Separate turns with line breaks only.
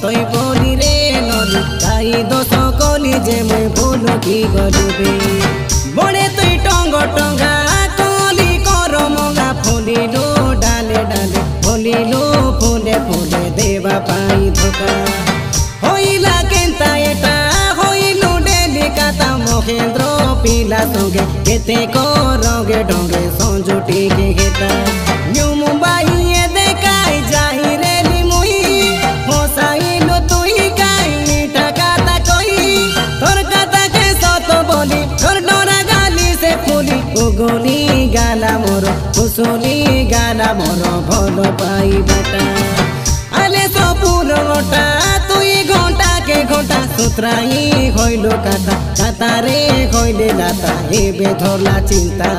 তই বলি রে নদী তাই দোষ কলি যে মই ভুল কি গলুবে বড়ে তুই টঙ্গা কলি কর মঙ্গা ফুলিলু ডালে ডালে ফুলিলু ফুলে ফুলে দেবা পাই ধোকা হইলা কেনতা এটা হইলু ডেলি কাতা মহেন্দ্র পিলা সঙ্গে কেতে রঙে ঢঙ্গে সঞ্জুটি কে গেতা নিউ মুম্বাই দেখাই যাই রে মুই হসাইলু তুই কাই মিঠা কাতা কই তোর কাতাকে সত বলি তোর ডরা গালি সে ফুলি উগলি গালা মোর কুসুলি গালা মোর ভাল পাই বেটা আলে সপুর গোটা তুই ঘন্টা কে ঘন্টা সুতরাই হইল কাতা কাতারে হইলে লাতা এবে ধরলা চিন্তা।